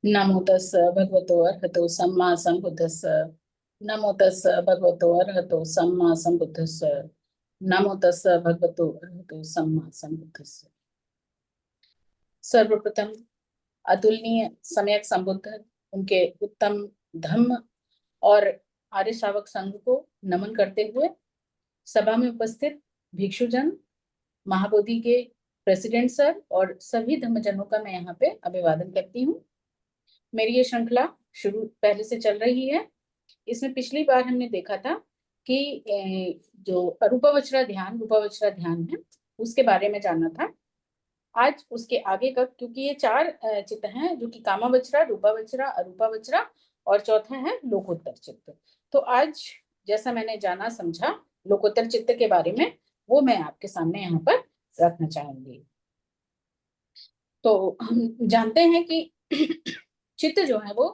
नमो तस् भगवतो अरहतो सम्मा संबुद्धस्स। नमो तस् भगवतो अरहतो सम्मा संबुद्धस्स। नमो तस् भगवतो अरहतो सम्मा संबुद्धस्स। सर्वप्रथम अतुलनीय सम्यक संबुद्ध, उनके उत्तम धम्म और आर्य श्रावक संघ को नमन करते हुए सभा में उपस्थित भिक्षुजन, महाबोधि के प्रेसिडेंट सर और सभी धम्मजनों का मैं यहाँ पे अभिवादन करती हूँ। मेरी ये श्रृंखला शुरू पहले से चल रही है। इसमें पिछली बार हमने देखा था कि जो रूपावचरा ध्यान है उसके बारे में जानना था। आज उसके आगे का, क्योंकि ये चार चित्त हैं जो कि कामावचरा, रूपावचरा, अरूपावचरा और चौथा है लोकोत्तर चित्त। तो आज जैसा मैंने जाना समझा लोकोत्तर चित्त के बारे में, वो मैं आपके सामने यहाँ पर रखना चाहूंगी। तो हम जानते हैं कि चित्त जो है वो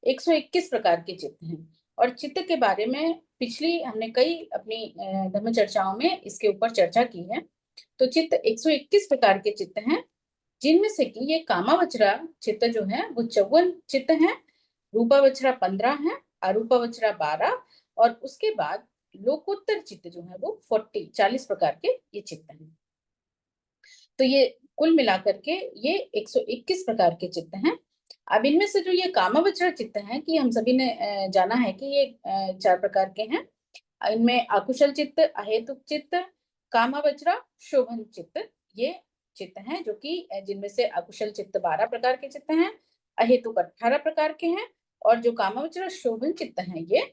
121 प्रकार के चित्त हैं। और चित्त के बारे में पिछली हमने कई अपनी धर्म चर्चाओं में इसके ऊपर चर्चा की है। तो चित्त 121 प्रकार के चित्त हैं, जिनमें से कि ये कामावचरा चित्त जो है वो 54 चित्त हैं, रूपावचरा 15 है, अरूपावचरा 12 और उसके बाद लोकोत्तर चित्त जो है वो 40 प्रकार के ये चित्त हैं। तो ये कुल मिलाकर के ये 121 प्रकार के चित्त हैं। अब इनमें से जो ये कामावचरा चित्त हैं, कि हम सभी ने जाना है कि ये चार प्रकार के हैं। इनमें अकुशल चित्त, अहेतुक चित्त, कामावचरा, शोभन चित्त, ये चित्त हैं जो कि जिनमें से अकुशल चित्त 12 प्रकार के चित्त हैं, अहेतुक 18 प्रकार के हैं और जो कामावचरा शोभन चित्त हैं ये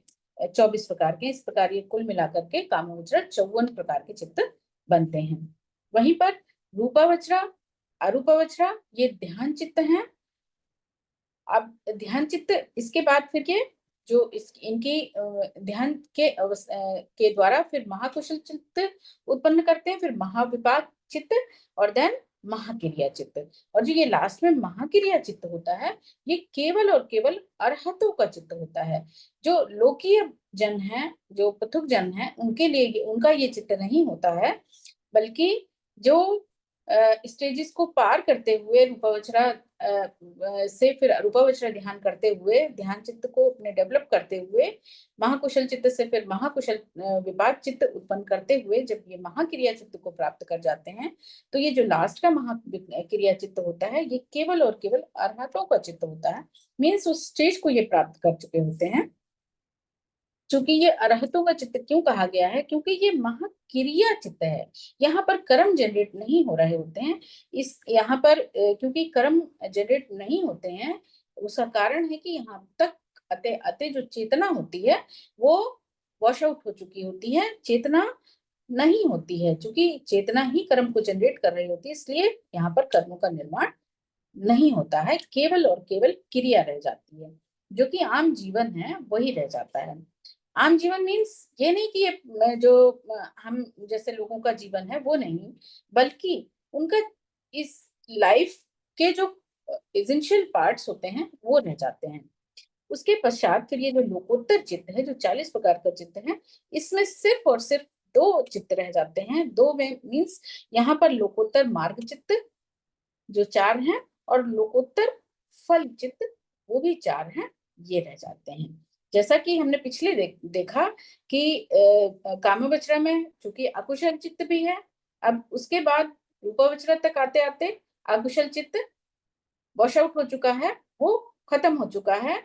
24 प्रकार के। इस प्रकार ये कुल मिलाकर के कामावचरा 54 प्रकार के चित्त बनते हैं। वहीं पर रूपावचरा, अरूपावचरा ये ध्यान चित्त हैं। अब ध्यान चित्त इसके बाद फिर के जो इनकी ध्यान के द्वारा फिर महाकुशल चित्त उत्पन्न करते हैं, फिर महाविपाक चित्त और देन महाक्रिया चित्त। और जो ये लास्ट में महाक्रिया चित्त होता है, ये केवल और केवल अरहतों का चित्त होता है। जो लोकीय जन है, जो पथुक जन है, उनके लिए उनका ये चित्त नहीं होता है, बल्कि जो स्टेजेस को पार करते हुए रूपावचरा से फिर रूपावचरा ध्यान करते हुए, ध्यान चित्त को अपने डेवलप करते हुए, महाकुशल चित्त से फिर महाकुशल विपाक चित्त उत्पन्न करते हुए जब ये महाक्रिया चित्त को प्राप्त कर जाते हैं, तो ये जो लास्ट का महाक्रिया चित्त होता है ये केवल और केवल अरहतों का चित्त होता है। मीन्स उस स्टेज को ये प्राप्त कर चुके होते हैं। चूंकि ये अरहतों का चित्त क्यों कहा गया है, क्योंकि ये महाक्रिया चित्त है। यहाँ पर कर्म जनरेट नहीं हो रहे होते हैं। इस यहाँ पर क्योंकि कर्म जनरेट नहीं होते हैं, उसका कारण है कि यहाँ तक अते अते जो चेतना होती है वो वॉश आउट हो चुकी होती है, चेतना नहीं होती है। क्योंकि चेतना ही कर्म को जनरेट कर रही होती है, इसलिए यहाँ पर कर्मों का निर्माण नहीं होता है, केवल और केवल क्रिया रह जाती है। जो कि आम जीवन है वही रह जाता है। आम जीवन मीन्स ये नहीं कि ये जो हम जैसे लोगों का जीवन है वो नहीं, बल्कि उनका इस लाइफ के जो एसेंशियल पार्ट्स होते हैं वो रह जाते हैं। उसके पश्चात फिर ये जो लोकोत्तर चित्त है, जो 40 प्रकार का चित्त है, इसमें सिर्फ और सिर्फ दो चित्त रह जाते हैं। दो में मीन्स यहाँ पर लोकोत्तर मार्ग चित्त जो 4 हैं और लोकोत्तर फल चित्त वो भी 4 हैं, ये रह जाते हैं। जैसा कि हमने पिछले देखा कि कामवचरा में चूंकि अकुशल चित्त भी है, अब उसके बाद रूपवचरा तक आते आते अकुशल चित्त वॉश आउट हो चुका है, वो खत्म हो चुका है।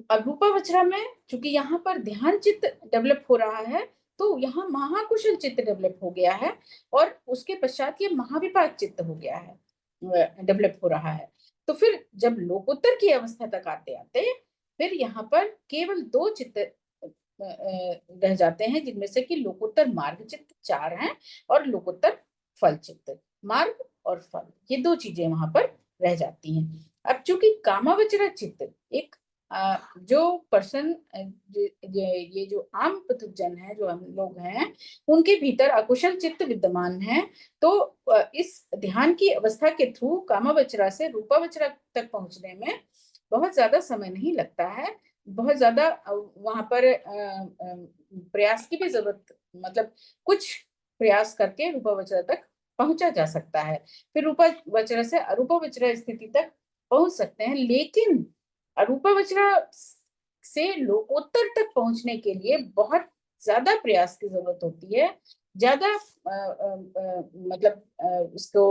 अरूपावचरा में चूंकि यहाँ पर ध्यान चित्त डेवलप हो रहा है, तो यहाँ महाकुशल चित्त डेवलप हो गया है और उसके पश्चात ये महाविपाक चित्त हो गया है, डेवलप हो रहा है। तो फिर जब लोकोत्तर की अवस्था तक आते आते फिर यहाँ पर केवल दो चित्त रह जाते हैं, जिनमें से कि लोकोत्तर मार्ग चित्त 4 हैं और लोकोत्तर फल चित्त। मार्ग और फल ये दो चीजें वहां पर रह जाती हैं। अब चूंकि कामावचरा चित्त एक जो पर्सन, ये जो आम पथुजन है, जो हम लोग हैं, उनके भीतर अकुशल चित्त विद्यमान है। तो इस ध्यान की अवस्था के थ्रू कामावचरा से रूपावचरा तक पहुंचने में बहुत ज्यादा समय नहीं लगता है। बहुत ज्यादा वहां पर प्रयास की भी जरूरत, मतलब कुछ प्रयास करके रूपावचरा तक पहुंचा जा सकता है, फिर रूपा वज्र से अरूपा वज्र स्थिति तक पहुंच सकते हैं। लेकिन अरूपा वज्र से लोकोत्तर तक पहुंचने के लिए बहुत ज्यादा प्रयास की जरूरत होती है, ज्यादा मतलब उसको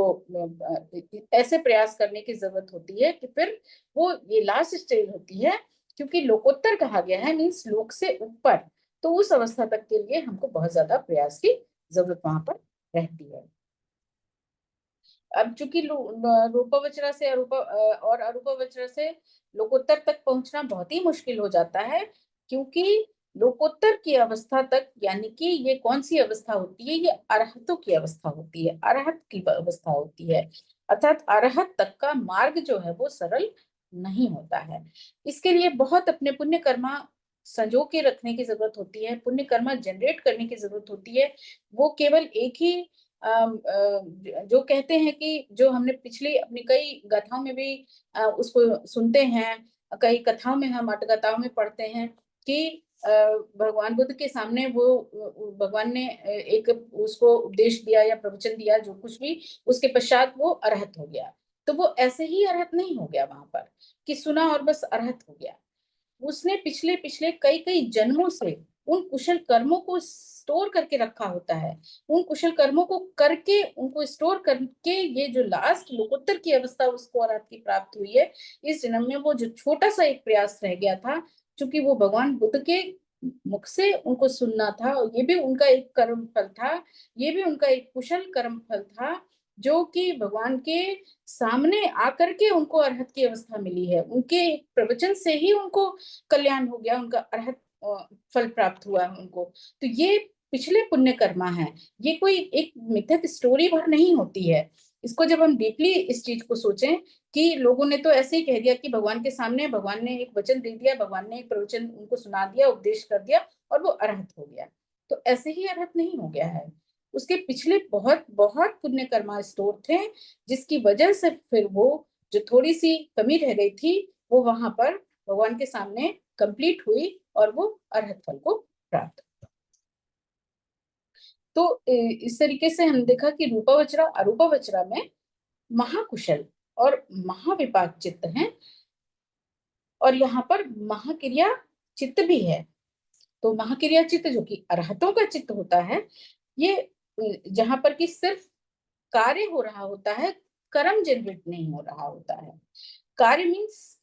ऐसे प्रयास करने की जरूरत होती है कि फिर वो ये लास्ट स्टेज होती है, क्योंकि लोकोत्तर कहा गया है मीन्स लोक से ऊपर, तो उस अवस्था तक के लिए हमको बहुत ज्यादा प्रयास की जरूरत वहां पर रहती है। अब चूंकि रूपवचरा से अरूपा और अरूपवचरा से लोकोत्तर तक पहुंचना बहुत ही मुश्किल हो जाता है, क्योंकि लोकोत्तर की अवस्था तक, यानी कि ये कौन सी अवस्था होती है, ये अरहतों की अवस्था होती है, अरहत की अवस्था होती है, अर्थात अरहत तक का मार्ग जो है वो सरल नहीं होता है। इसके लिए बहुत अपने पुण्य कर्मा संजो के रखने की जरूरत होती है, पुण्य कर्मा जनरेट करने की जरूरत होती है। वो केवल एक ही जो कहते हैं कि जो हमने पिछली अपनी कई गाथाओं में भी उसको सुनते हैं, कई कथाओं में हम अटकथाओं में पढ़ते हैं कि भगवान बुद्ध के सामने वो भगवान ने एक उसको उपदेश दिया या प्रवचन दिया जो कुछ भी, उसके पश्चात वो अरहत हो गया। तो वो ऐसे ही अरहत नहीं हो गया वहां पर कि सुना और बस अरहत हो गया। उसने पिछले पिछले कई कई जन्मों से उन कुशल कर्मों को स्टोर करके रखा होता है, उन कुशल कर्मों को करके उनको स्टोर करके ये जो लास्ट लोकोत्तर की अवस्था उसको अरहत की प्राप्त हुई है। इस जन्म में वो जो छोटा सा एक प्रयास रह गया था, क्योंकि वो भगवान बुद्ध के मुख से उनको सुनना था, और ये भी उनका एक कर्म फल था, ये भी उनका एक कुशल कर्म फल था, जो कि भगवान के सामने आकर के उनको अरहत की अवस्था मिली है, उनके प्रवचन से ही उनको कल्याण हो गया, उनका अरहत फल प्राप्त हुआ है उनको। तो ये पिछले पुण्य कर्मा है, ये कोई एक मिथक स्टोरी भर नहीं होती है। इसको जब हम डीपली इस चीज को सोचें कि लोगों ने तो ऐसे ही कह दिया कि भगवान के सामने भगवान ने एक वचन दे दिया, भगवान ने एक प्रवचन उनको सुना दिया, उपदेश कर दिया और वो अरहत हो गया, तो ऐसे ही अरहत नहीं हो गया है। उसके पिछले बहुत बहुत पुण्य कर्मा स्टोर थे, जिसकी वजह से फिर वो जो थोड़ी सी कमी रह गई थी वो वहां पर भगवान के सामने कंप्लीट हुई और वो अरहत फल को प्राप्त। तो इस तरीके से हम देखा कि रूपावचरा अरूपावचरा में महाकुशल और महाविपाक चित्त हैं, और यहाँ पर महाक्रिया चित्त भी है। तो महाक्रिया चित्त जो कि अरहतों का चित्त होता है, ये जहां पर कि सिर्फ कार्य हो रहा होता है, कर्म जनरेट नहीं हो रहा होता है। कार्य मीन्स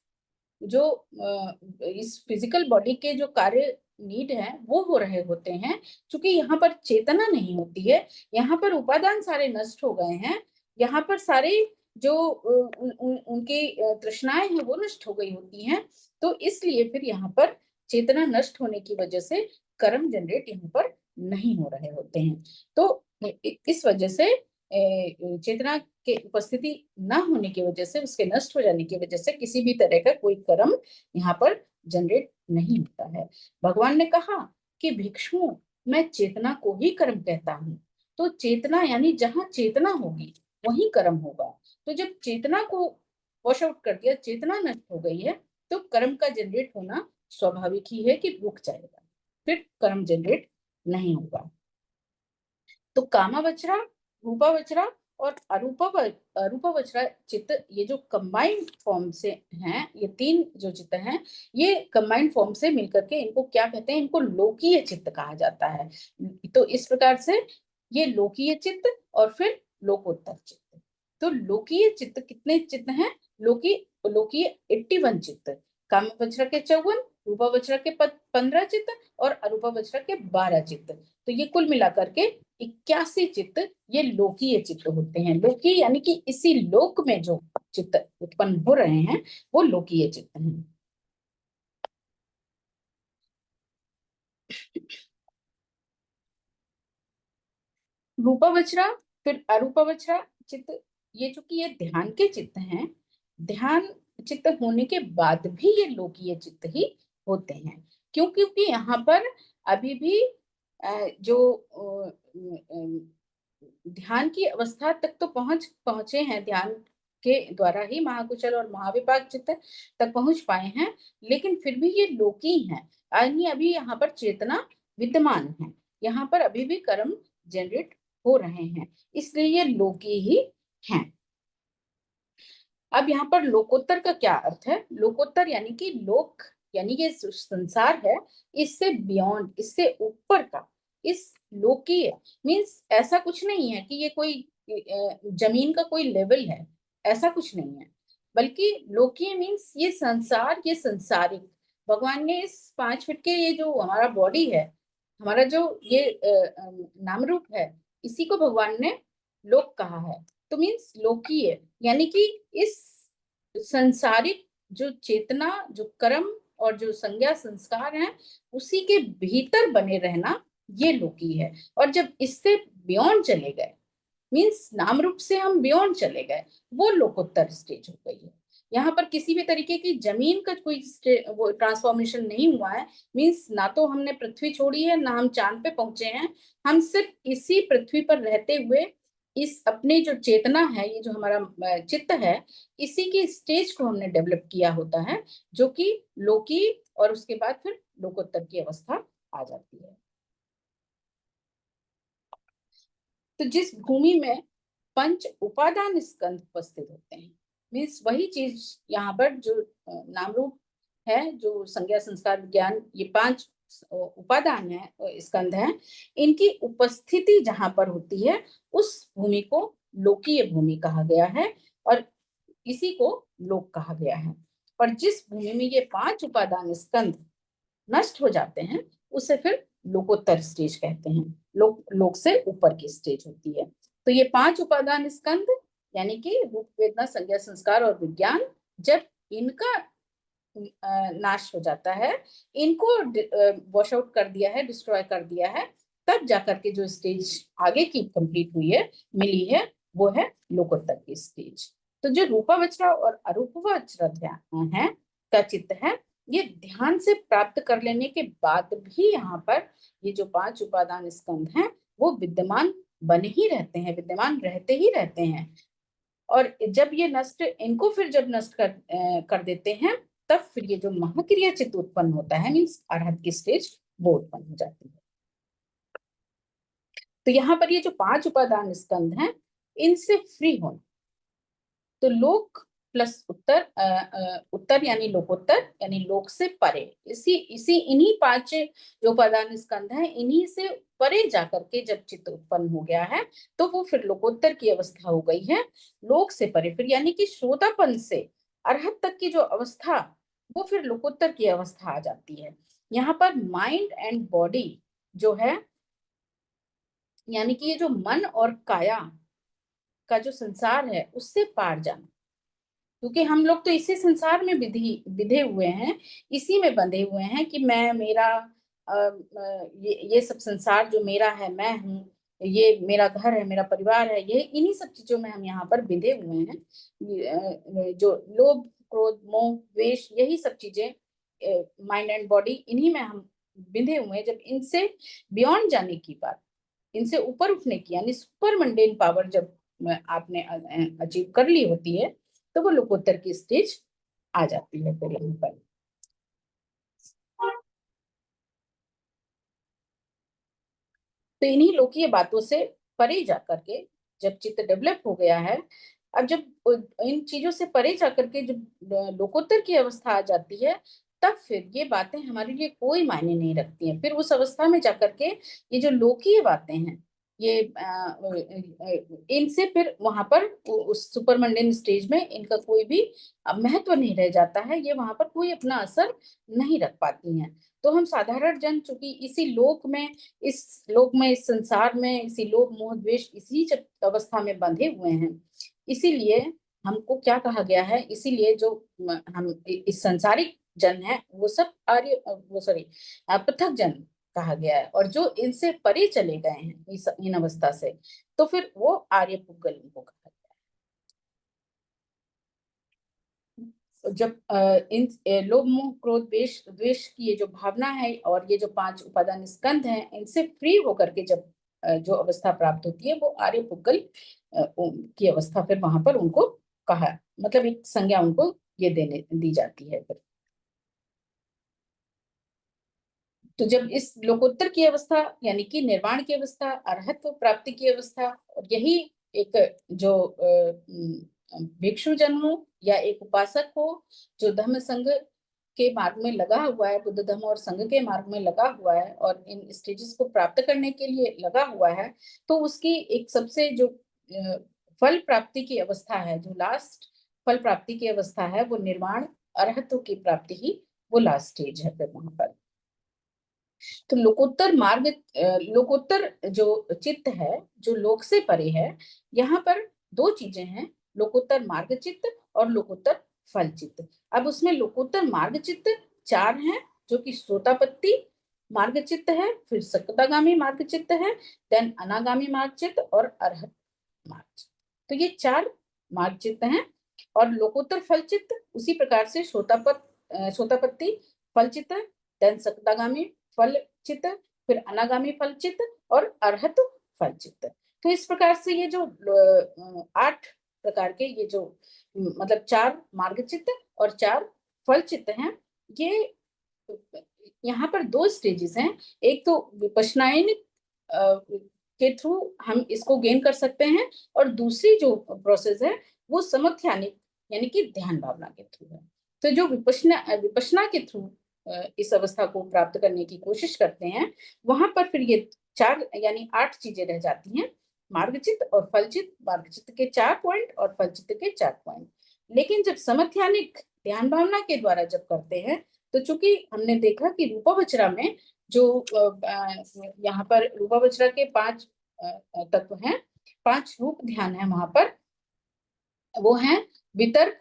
जो इस फिजिकल बॉडी के जो कार्य नीड है वो हो रहे होते हैं, क्योंकि यहाँ पर चेतना नहीं होती है, यहाँ पर उपादान सारे नष्ट हो गए हैं, यहाँ पर सारे जो उनकी तृष्णाएं हैं वो नष्ट हो गई होती हैं। तो इसलिए फिर यहाँ पर चेतना नष्ट होने की वजह से कर्म जनरेट यहाँ पर नहीं हो रहे होते हैं। तो इस वजह से चेतना के उपस्थिति न होने की वजह से, उसके नष्ट हो जाने की वजह से किसी भी तरह का कोई कर्म यहाँ पर जनरेट नहीं होता है। भगवान ने कहा कि भिक्षु मैं चेतना को ही कर्म कहता हूँ। तो चेतना यानी जहां चेतना होगी वहीं कर्म होगा। तो जब चेतना को वॉश आउट कर दिया, चेतना नष्ट हो गई है, तो कर्म का जनरेट होना स्वाभाविक ही है कि रुक जाएगा, फिर कर्म जनरेट नहीं होगा। तो कामावचरा, रूपावचरा और अरूपावचरा चित्त, ये जो कंबाइंड फॉर्म से हैं, ये तीन जो चित्त हैं, ये कंबाइंड फॉर्म से मिलकर के इनको क्या कहते हैं, इनको लोकीय चित्त कहा जाता है। तो इस प्रकार से ये लोकीय चित्त और फिर लोकोत्तर चित्त। तो लोकीय चित्त कितने चित्त हैं? लोकीय 81 चित्त, कामवचरा के 54, रूपावचरा के 15 चित्त और अरूपावचरा के 12 चित्त। तो ये कुल मिलाकर के 81 चित्त ये लोकीय चित्त होते हैं। लोकीय यानी कि इसी लोक में जो चित्त उत्पन्न हो रहे हैं वो लोकीय चित्त हैं। रूपावचरा फिर अरूपावचरा चित्त, ये चूंकि ये ध्यान के चित्त हैं, ध्यान चित्त होने के बाद भी ये लोकीय चित्त ही होते हैं। क्यों? क्योंकि यहाँ पर अभी भी जो ध्यान की अवस्था तक तो पहुंचे हैं, ध्यान के द्वारा ही महाकुशल और महाविपाक चित्त तक पहुंच पाए हैं, लेकिन फिर भी ये लोकी हैं, यानी अभी यहाँ पर चेतना विद्यमान है, यहाँ पर अभी भी कर्म जनरेट हो रहे हैं, इसलिए ये लोकी ही हैं। अब यहाँ पर लोकोत्तर का क्या अर्थ है? लोकोत्तर यानी कि लोक यानी ये संसार है, इससे बियॉन्ड, इससे ऊपर का, इस लोकीय मीन्स ऐसा कुछ नहीं है कि ये कोई जमीन का कोई लेवल है, ऐसा कुछ नहीं है, बल्कि लोकीय मीन्स ये संसार, ये संसारिक। भगवान ने इस 5 फीट के ये जो हमारा बॉडी है, हमारा जो ये नाम रूप है, इसी को भगवान ने लोक कहा है। तो मीन्स लोकीय यानी कि इस संसारिक जो चेतना, जो कर्म और जो संज्ञा संस्कार हैं, उसी के भीतर बने रहना, ये लोकी है। और जब इससे बियॉन्ड चले गए, मीन्स नाम रूप से हम बियॉन्ड चले गए, वो लोकोत्तर स्टेज हो गई है। यहाँ पर किसी भी तरीके की जमीन का कोई वो ट्रांसफॉर्मेशन नहीं हुआ है। मीन्स ना तो हमने पृथ्वी छोड़ी है, ना हम चांद पे पहुंचे हैं। हम सिर्फ इसी पृथ्वी पर रहते हुए इस अपने जो चेतना है, ये जो हमारा चित्त है, इसी की स्टेज को हमने डेवलप किया होता है, जो कि लोकी, और उसके बाद फिर लोकोत्तर की अवस्था आ जाती है। तो जिस भूमि में पंच उपादान स्कंध उपस्थित होते हैं, मीन्स वही चीज यहाँ पर जो नाम रूप है, जो संज्ञा संस्कार विज्ञान, ये 5 उपादान है, स्कंध है, इनकी उपस्थिति जहां पर होती है, उस भूमि को लोकीय भूमि कहा गया है, और इसी को लोक कहा गया है। और जिस भूमि में ये 5 उपादान स्कंध नष्ट हो जाते हैं, उसे फिर लोकोत्तर स्टेज कहते हैं। लोक से ऊपर की स्टेज होती है। तो ये 5 उपादान स्कंध यानी कि रूप, वेदना, संज्ञा, संस्कार और विज्ञान, जब इनका नाश हो जाता है, इनको वॉश आउट कर दिया है, डिस्ट्रॉय कर दिया है, तब जाकर के जो स्टेज आगे की कंप्लीट हुई है, मिली है, वो है लोकोत्तर की स्टेज। तो जो रूपावचरा और अरूपवचरा ध्यान है का चित्त है, ये ध्यान से प्राप्त कर लेने के बाद भी यहाँ पर ये जो 5 उपादान स्कंध हैं, वो विद्यमान बने ही रहते हैं, विद्यमान रहते ही रहते हैं। और जब ये नष्ट, इनको फिर जब नष्ट कर देते हैं, तब फिर ये जो महाक्रिया चित्त उत्पन्न होता है, मीन्स अरहत की स्टेज, वो उत्पन्न हो जाती है। तो यहाँ पर ये जो 5 उपादान स्कंध हैं, इनसे फ्री होना, तो लोक प्लस उत्तर, उत्तर यानी लोकोत्तर, यानी लोक से परे, इसी इसी इन्हीं 5 जो उपादान स्कंध हैं, इन्हीं से परे जाकर के जब चित्त उत्पन्न हो गया है, तो वो फिर लोकोत्तर की अवस्था हो गई है। लोक से परे फिर यानी कि श्रोतापन से अरहत तक की जो अवस्था, वो फिर लोकोत्तर की अवस्था आ जाती है। यहाँ पर माइंड एंड बॉडी जो है, यानी कि ये जो मन और काया का जो संसार है, उससे पार जाना, क्योंकि हम लोग तो इसी संसार में विधे हुए हैं, इसी में बंधे हुए हैं कि मैं, मेरा, ये सब संसार जो मेरा है, मैं हूँ, ये मेरा घर है, मेरा परिवार है, ये इन्हीं सब चीजों में हम यहाँ पर बिंधे हुए हैं। जो लोभ, क्रोध, मोह, द्वेष, यही सब चीजें, माइंड एंड बॉडी, इन्हीं में हम बिंधे हुए हैं। जब इनसे बियॉन्ड जाने की बात, इनसे ऊपर उठने की, यानी सुपर मंडेन पावर जब आपने अचीव कर ली होती है, तो वो लोकोत्तर की स्टेज आ जाती है फिर यहाँ पर। तो इन्हीं लोकीय बातों से परे जाकर के जब चित्त डेवलप हो गया है, अब जब इन चीजों से परे जाकर के जब लोकोत्तर की अवस्था आ जाती है, तब फिर ये बातें हमारे लिए कोई मायने नहीं रखती हैं। फिर उस अवस्था में जाकर के ये जो लोकीय बातें हैं, ये इनसे फिर वहां पर उस सुपरमंडन स्टेज में इनका कोई भी महत्व नहीं रह जाता है, ये वहां पर कोई अपना असर नहीं रख पाती हैं। तो हम साधारण जन चूंकि इसी लोक में, इस लोक में, इस संसार में, इसी लोभ मोह द्वेष, इसी अवस्था में बंधे हुए हैं, इसीलिए हमको क्या कहा गया है, इसीलिए जो हम इस संसारिक जन है, वो सब आर्य, वो सॉरी, पृथक जन कहा गया है। और जो इनसे परे चले गए हैं इन अवस्था से, तो फिर वो आर्य पुद्गल को कहा गया। जब इन लोभ मोह क्रोध द्वेष द्वेष की ये जो भावना है, और ये जो 5 उपादान स्कंध हैं, इनसे फ्री होकर के जब जो अवस्था प्राप्त होती है, वो आर्य पुद्गल की अवस्था फिर वहां पर उनको कहा, मतलब एक संज्ञा उनको ये देने दी जाती है फिर। तो जब इस लोकोत्तर की अवस्था यानी कि निर्वाण की अवस्था, अरहत्व प्राप्ति की अवस्था, और यही एक जो भिक्षु जन हो या एक उपासक हो जो धम्म संघ के मार्ग में लगा हुआ है, बुद्ध धम्म और संघ के मार्ग में लगा हुआ है और इन स्टेजेस को प्राप्त करने के लिए लगा हुआ है, तो उसकी एक सबसे जो फल प्राप्ति की अवस्था है, जो लास्ट फल प्राप्ति की अवस्था है, वो निर्वाण अरहत्व की प्राप्ति ही वो लास्ट स्टेज है फिर वहां पर। तो लोकोत्तर मार्ग, लोकोत्तर जो चित्त है, जो लोक से परे है, यहाँ पर दो चीजें हैं, लोकोत्तर मार्ग चित्त और लोकोत्तर फल चित्त। अब उसमें लोकोत्तर मार्ग चित्त चार हैं, जो कि सोतापट्टी मार्ग चित्त है, फिर सकदागामी मार्ग चित्त है, देन अनागामी मार्ग चित्त और अरहत मार्ग चित्त। तो ये चार मार्ग चित्त हैं। और लोकोत्तर फल चित्त उसी प्रकार से सोतापट्टी फल चित्त, देन सकदागामी फल चित्त, फिर अनागामी फल चित्त और अरहत फल चित्त। तो इस प्रकार से ये जो 8 प्रकार के ये जो मतलब 4 मार्ग चित्त और 4 फल चित्त हैं, ये यहाँ पर 2 स्टेजेस हैं। एक तो विपश्यनायन के थ्रू हम इसको गेन कर सकते हैं, और दूसरी जो प्रोसेस है वो समध्यानिक यानी कि ध्यान भावना के थ्रू है। तो जो विपश्यना के थ्रू इस अवस्था को प्राप्त करने की कोशिश करते हैं, वहां पर फिर ये 4 यानी 8 चीजें रह जाती हैं, मार्गचित्त और फलचित्त, मार्गचित्त के 4 पॉइंट और फलचित्त के 4 पॉइंट। लेकिन जब समध्यानिक ध्यान भावना के द्वारा जब करते हैं, तो चूंकि हमने देखा कि रूपावचरा में जो यहाँ पर रूपावचरा के 5 तत्व हैं, 5 रूप ध्यान है वहां पर, वो हैं वितर्क,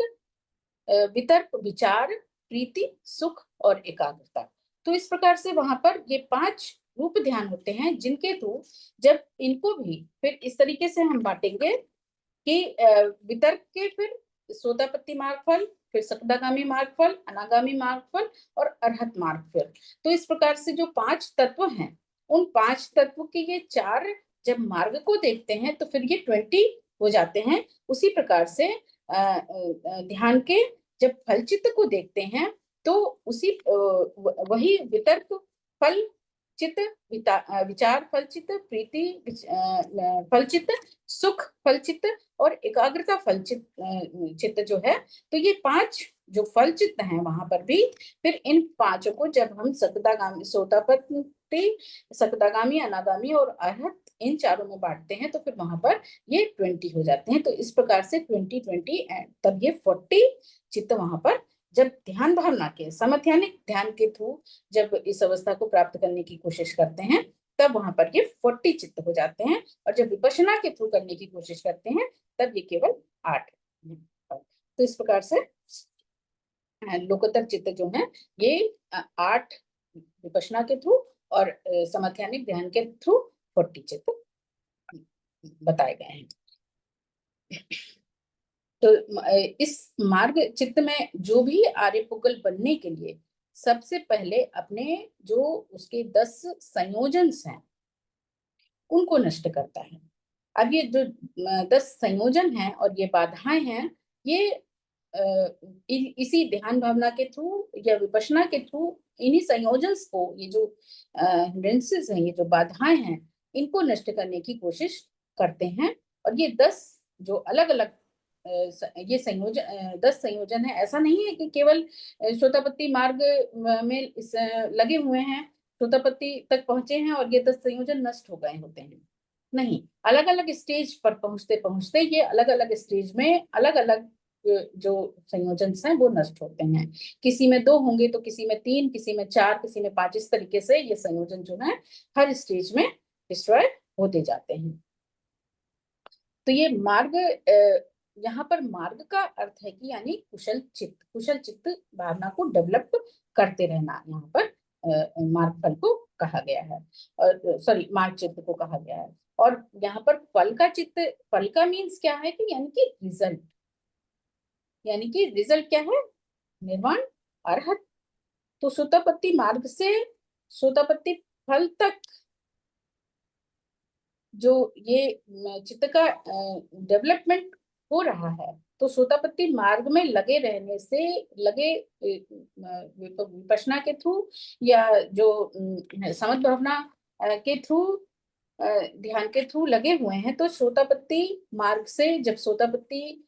वितर्क, विचार, प्रीति, सुख और एकाग्रता। तो इस प्रकार से वहां पर ये 5 रूप ध्यान होते हैं, जिनके थ्रू जब इनको भी फिर इस तरीके से हम बांटेंगे कि वितर्क के फिर सोतापट्टी मार्ग फल, फिर सकदागामी मार्ग फल, अनागामी मार्ग फल और अरहत मार्ग फल। तो इस प्रकार से जो 5 तत्व हैं, उन 5 तत्व के ये 4 जब मार्ग को देखते हैं तो फिर ये 20 हो जाते हैं। उसी प्रकार से ध्यान के जब फल चित्त को देखते हैं, तो उसी वही वितर्क फल चित्त, विचार फल चित्त, प्रीति फल चित्त, सुख फल चित्त और एकाग्रता फल चित्त जो है, तो ये 5 जो फल चित्त हैं वहां पर भी फिर इन 5 को जब हम सकदागामी, सोतापट्टी, सकदागामी, अनागामी और अरहत इन चारों में बांटते हैं, तो फिर वहां पर ये 20 हो जाते हैं। तो इस प्रकार से 20 एंड तब ये 40 चित्त वहां पर जब ध्यान भावना के समध्यानिक ध्यान के थ्रू जब इस अवस्था को प्राप्त करने की कोशिश करते हैं, तब वहां पर ये 40 चित्त हो जाते हैं। और जब विपश्यना के थ्रू करने की कोशिश करते हैं, तब ये केवल 8। तो इस प्रकार से लोकोत्तर चित्त जो है ये 8 विपश्यना के थ्रू और समध्यानिक ध्यान के थ्रू 40 चित्त बताए गए हैं। तो इस मार्ग चित्त में जो भी आर्यपुगल बनने के लिए सबसे पहले अपने जो उसके 10 संयोजन हैं उनको नष्ट करता है। अब ये जो 10 संयोजन हैं और ये बाधाएं हैं, ये इसी ध्यान भावना के थ्रू या विपश्यना के थ्रू इन्हीं संयोजन को, ये जो हिंड्रेंसेस हैं, ये जो बाधाएं हैं, इनको नष्ट करने की कोशिश करते हैं। और ये 10 जो अलग अलग ये संयोजन 10 संयोजन है, ऐसा नहीं है कि केवल सोतापट्टी मार्ग में लगे हुए हैं, सोतापट्टी तक पहुंचे हैं और ये 10 संयोजन नष्ट हो गए होते हैं। नहीं, अलग अलग स्टेज पर पहुंचते पहुंचते ये अलग अलग स्टेज में अलग अलग जो संयोजन हैं वो नष्ट होते हैं। किसी में 2 होंगे तो किसी में 3, किसी में 4, किसी में 5, इस तरीके से ये संयोजन जो है हर स्टेज में डिस्ट्रॉय होते जाते हैं। तो ये मार्ग, यहाँ पर मार्ग का अर्थ है कि यानी कुशल चित्त भावना को डेवलप करते रहना, यहाँ पर मार्ग फल को कहा गया है, और सॉरी मार्ग चित्त को कहा गया है। और यहाँ पर फल का चित्त, फल का मीन्स क्या है कि यानी कि रिजल्ट, यानी कि रिजल्ट क्या है, निर्वाण अरहत। तो सोतापट्टी मार्ग से सोतापट्टी फल तक जो ये चित्त का डेवलपमेंट हो रहा है, तो सोतापत्ती मार्ग में लगे रहने से, लगे विपश्यना के थ्रू या जो समझ भावना के थ्रू, ध्यान के थ्रू लगे हुए हैं, तो सोतापत्ती मार्ग से जब सोतापत्ती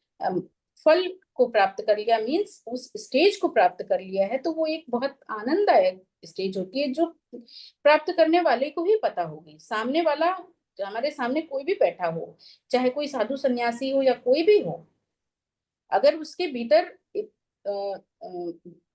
फल को प्राप्त कर लिया, मीन्स उस स्टेज को प्राप्त कर लिया है, तो वो एक बहुत आनंददायक स्टेज होती है, जो प्राप्त करने वाले को ही पता होगी। सामने वाला, हमारे सामने कोई भी बैठा हो, चाहे कोई साधु सन्यासी हो या कोई भी हो, अगर उसके भीतर अ, अ,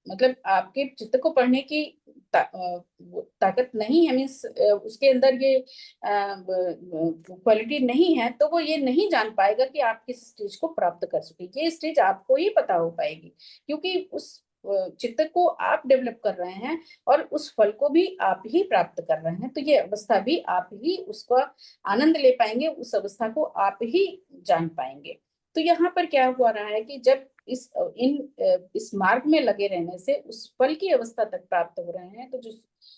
मतलब आपके चित्त को पढ़ने की ताकत नहीं है, मीन्स उसके अंदर ये क्वालिटी नहीं है, तो वो ये नहीं जान पाएगा कि आप किस स्टेज को प्राप्त कर सके। ये स्टेज आपको ही पता हो पाएगी, क्योंकि उस चित्त को आप डेवलप कर रहे हैं और उस फल को भी आप ही प्राप्त कर रहे हैं, तो ये अवस्था भी आप ही उसका आनंद ले पाएंगे, उस अवस्था को आप ही जान पाएंगे। तो यहाँ पर क्या हुआ रहा है कि जब इस मार्ग में लगे रहने से उस फल की अवस्था तक प्राप्त हो रहे हैं, तो जो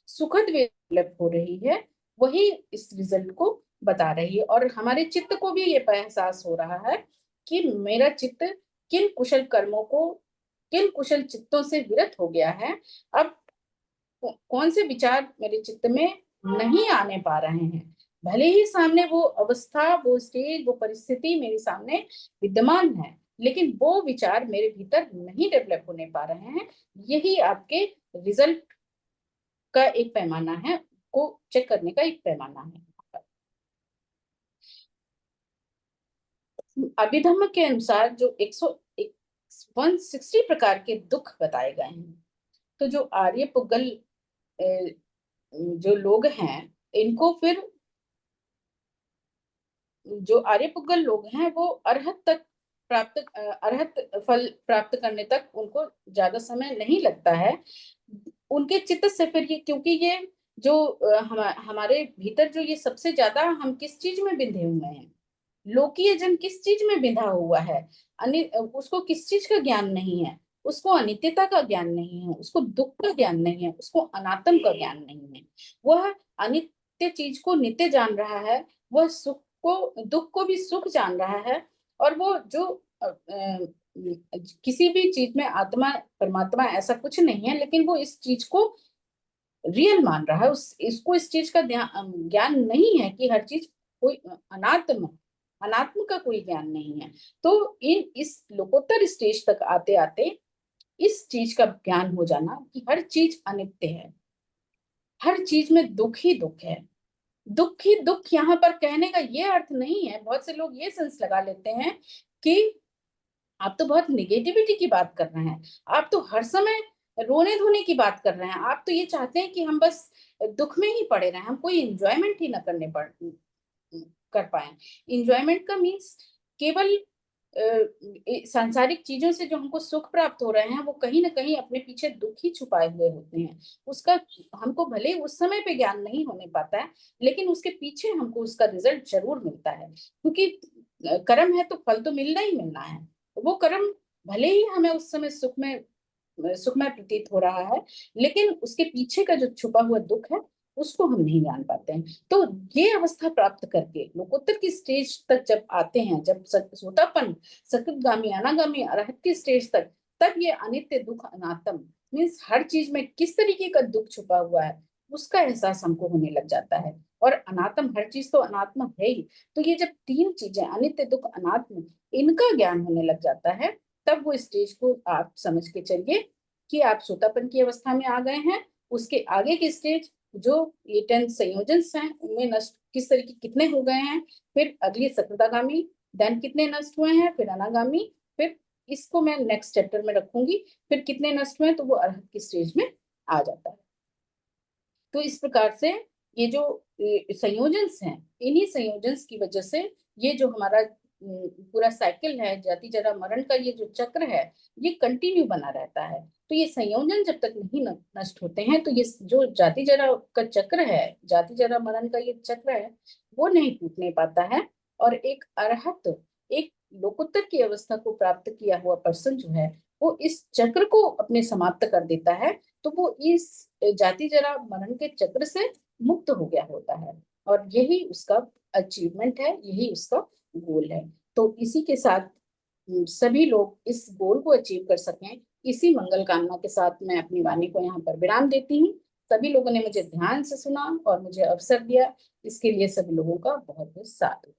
सुखद वे डेवलप हो रही है, वही इस रिजल्ट को बता रही है। और हमारे चित्त को भी ये एहसास हो रहा है कि मेरा चित्त किन कुशल कर्मों को, किन कुशल चित्तों से विरत हो गया है। अब कौन से विचार मेरे चित्त में नहीं आने पा रहे हैं, भले ही सामने वो अवस्था, वो स्टेज, वो परिस्थिति मेरे सामने विद्यमान है, लेकिन वो विचार मेरे भीतर नहीं डेवलप होने पा रहे हैं। यही आपके रिजल्ट का एक पैमाना है, को चेक करने का एक पैमाना है। अभिधम्म के अनुसार जो 160 प्रकार के दुख बताए गए हैं, तो जो आर्य पुगल जो लोग हैं, इनको फिर, जो आर्यपुगल लोग हैं, वो अरहत तक प्राप्त, अरहत फल प्राप्त करने तक उनको ज्यादा समय नहीं लगता है। उनके चित्त से फिर ये, क्योंकि ये जो हमारे भीतर जो ये सबसे ज्यादा हम किस चीज में बिंधे हुए हैं, लोकीय जन किस चीज में बिंधा हुआ है, उसको किस चीज का ज्ञान नहीं है, उसको अनित्यता का ज्ञान नहीं है, उसको दुख का ज्ञान नहीं है, उसको अनात्म का ज्ञान नहीं है। वह अनित्य चीज को नित्य जान रहा है, वह सुख को, दुख को भी सुख जान रहा है, और वो जो किसी भी चीज में आत्मा परमात्मा ऐसा कुछ नहीं है, लेकिन वो इस चीज को रियल मान रहा है, उस इसको इस चीज का ज्ञान नहीं है कि हर चीज कोई अनात्म, अनात्म का कोई ज्ञान नहीं है। तो इस लोकोत्तर स्टेज तक आते आते इस चीज का ज्ञान हो जाना कि हर चीज अनित्य है, हर चीज में दुख ही दुख है। दुख ही दुख यहाँ पर कहने का ये अर्थ नहीं है, बहुत से लोग ये सेंस लगा लेते हैं कि आप तो बहुत निगेटिविटी की बात कर रहे हैं, आप तो हर समय रोने धोने की बात कर रहे हैं, आप तो ये चाहते हैं कि हम बस दुख में ही पड़े रहें, हम कोई इंजॉयमेंट ही ना करने पड़ कर पाए। इंजॉयमेंट का मीन्स केवल सांसारिक चीजों से जो हमको सुख प्राप्त हो रहे हैं, वो कहीं ना कहीं अपने पीछे दुख ही छुपाए हुए होते हैं। उसका हमको भले उस समय पे ज्ञान नहीं होने पाता है, लेकिन उसके पीछे हमको उसका रिजल्ट जरूर मिलता है, क्योंकि कर्म है तो फल तो मिलना ही मिलना है। वो कर्म भले ही हमें उस समय सुखमय प्रतीत हो रहा है, लेकिन उसके पीछे का जो छुपा हुआ दुख है, उसको हम नहीं जान पाते हैं। तो ये अवस्था प्राप्त करके लोकोत्तर की स्टेज तक जब आते हैं, जब सोतापन, सकृतगामी, अनागामी, अरहत की स्टेज तक, तब ये अनित्य दुख अनात्म, मीन्स हर चीज में किस तरीके का दुख छुपा हुआ है, उसका एहसास हमको होने लग जाता है। और अनात्म, हर चीज तो अनात्म है ही। तो ये जब तीन चीजें, अनित्य दुख अनात्म, इनका ज्ञान होने लग जाता है, तब वो स्टेज को आप समझ के चलिए कि आप सोतापन की अवस्था में आ गए हैं। उसके आगे की स्टेज, जो ये 10 संयोजन हैं, उनमें नष्ट किस तरीके कितने हो गए हैं, फिर अगली सकृतागामी, देन कितने नष्ट हुए हैं, फिर अनागामी, फिर इसको मैं नेक्स्ट चैप्टर में रखूंगी, फिर कितने नष्ट हुए, तो वो अरहत की स्टेज में आ जाता है। तो इस प्रकार से ये जो संयोजन्स हैं, इन्हीं संयोजन्स की वजह से ये जो हमारा पूरा साइकिल है, जाति जरा मरण का ये जो चक्र है, ये कंटिन्यू बना रहता है। तो ये संयोजन जब तक नहीं नष्ट होते हैं, तो ये जो जाति जरा का चक्र है, जाति जरा मरण का ये चक्र है, वो नहीं टूटने पाता है। और एक अरहत, एक लोकोत्तर की अवस्था को प्राप्त किया हुआ पर्सन जो है, वो इस चक्र को अपने समाप्त कर देता है। तो वो इस जाति जरा मरण के चक्र से मुक्त हो गया होता है, और यही उसका अचीवमेंट है, यही उसका गोल है। तो इसी के साथ सभी लोग इस गोल को अचीव कर सकें, इसी मंगल कामना के साथ मैं अपनी वाणी को यहाँ पर विराम देती हूँ। सभी लोगों ने मुझे ध्यान से सुना और मुझे अवसर दिया, इसके लिए सभी लोगों का बहुत बहुत साधुवाद।